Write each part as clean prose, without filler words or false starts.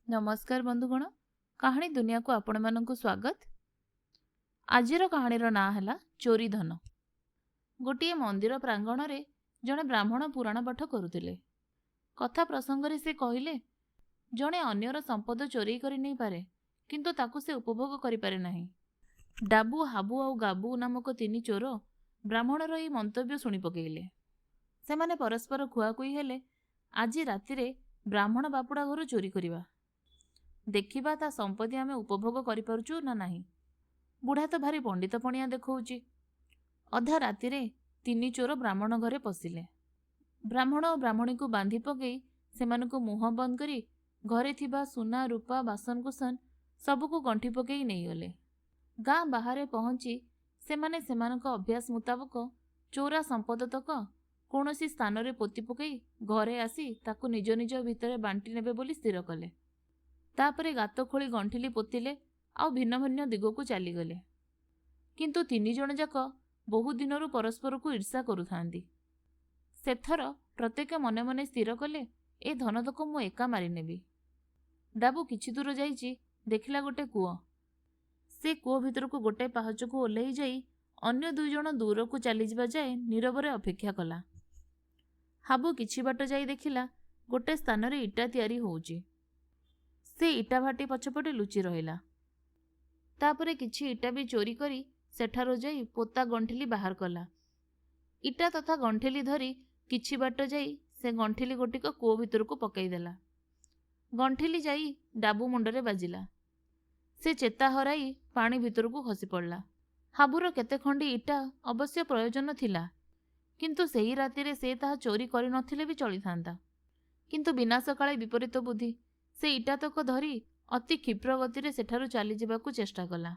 नमस्कार बंधुगण, कहानी दुनिया को आपण मानक स्वागत। आजिर कहानीर ना है चोरी धन। गोटे मंदिर प्रांगण रे जड़े ब्राह्मण पुराण पाठ करुले। कथा प्रसंग से कहले जड़े अन्यर संपद चोरी कर नहीं पारे, किंतु ताकू से उपभोग करि पारे नहीं। डाबू, हाबू और गाबू नामक तीन चोर ब्राह्मणर यह मंतव्य शुणी पकेले। से माने परस्पर खुआकुई हेले, आज राति ब्राह्मण बापुड़ा घर चोरी करिबा, देखिबा ता संपत्ति आमे उपभोग करि पारुचु ना नाही। बुढ़ा तो भारी पंडित पणिया देखौची। अधा राति रे तीन चोर ब्राह्मण घरे पशिले। ब्राह्मण और ब्राह्मणी को बांधी पकई सेमानकु मुह बंद करी घरे थिबा सुना रूपा बासनकुसन सबको गंठी पकई नहीं गले। गाँ बाहर पहुंची सेमाने सेमानक अभ्यास मुताबक चोरा संपद तक कौनसी स्थान रे पोती पकई घरे आसी ताकु निज निज भितर बांटी नेबे बोली स्थिर कले। तापरे गात खोली गंठिली पोतिले आउ भिन्न भिन्न दिगकू चलीगले। किंतु तीन जण जाक बहु दिनरु परस्पर को ईर्षा करुथांदी। सेथर प्रत्येक मने मने स्थिर कले, ए धनतक मु एका मारी नेबी। डाबू किछि दूर जाइछि, देखिला गोटे कूओ। से कूओ भितर को गोटे पाहच को ओल्है जाई अन्य दुई जण दूर को चली जिबा जाए नीरवरे अपेक्षा कला। हाबू किछि बाट जाई देखिला गोटे स्थान रे इटा तैयारी होउछि। से इटा भाटी पछपटे लुचि रहिला। तापरे किछि इटा भी चोरी करी सेठारो जाई पोता गंठिली बाहर कला। इटा तथा गंठिली धरी किछि बाट जाई से गंठिली गोटिक कूओ भितर को पकई देला। गंठिली जाई डाबू मुंडरे बाजिला। से चेता हराई पानी भितर को खसी पड़ला। हाबुर केते खंडी इटा अवश्य प्रयोजन थिला, किंतु सेही रातिरे से ताहा चोरी करि नथिले भी चली थांता। किंतु विनाशकाले विपरीत बुद्धि से इटा तक धरी अति क्षिप्र गति सेठारु चली जावाकू चेष्टा कला।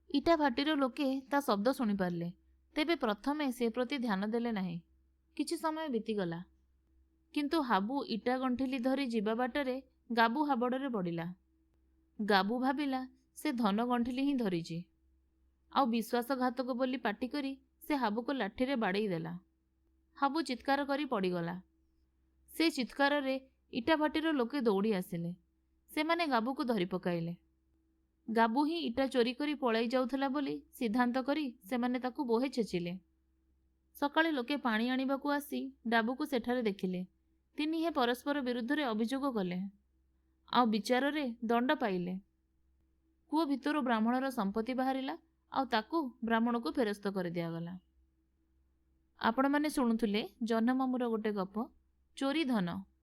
इटा भाटीर लोके ता शब्द शुणी पारले, तेबे प्रथमे से प्रति ध्यान देले नाही। किछि समय बीतीगला, किंतु हाबू इटा गंठिली धरी जीवा बाटरे गाबू हाबड़े पड़िला। गाबू भाबिला से धन गंठिली ही धरिछि, आउ विश्वासघातक बोली पाटी करी से हाबू को लाठी रे बाड़ई देला। हाबू चित्कार करी पड़ीगला। से चित्कार रे इटा भाटीर लोके दौड़ी आसिले। से माने गाबू को धरी पकाइले। गाबू ही इटा चोरी करी पलाई जाउथला बोली सिद्धांत करी से माने ताकू बोहे छेचिले। सकाळे लोके पानी आनिबाकू आसी डाबू को सेठारे देखिले। तिनी हे परस्पर विरुद्ध रे अभियोग कले, आउ विचार रे दंड पाइले। कूओ भितरु ब्राह्मणर संपत्ति बाहरिला, आउ ताकू ब्राह्मण को फेरस्त कर दियागला। आपण माने शुणुथुले जह्नमामूर गोटे गप, चोरी धन।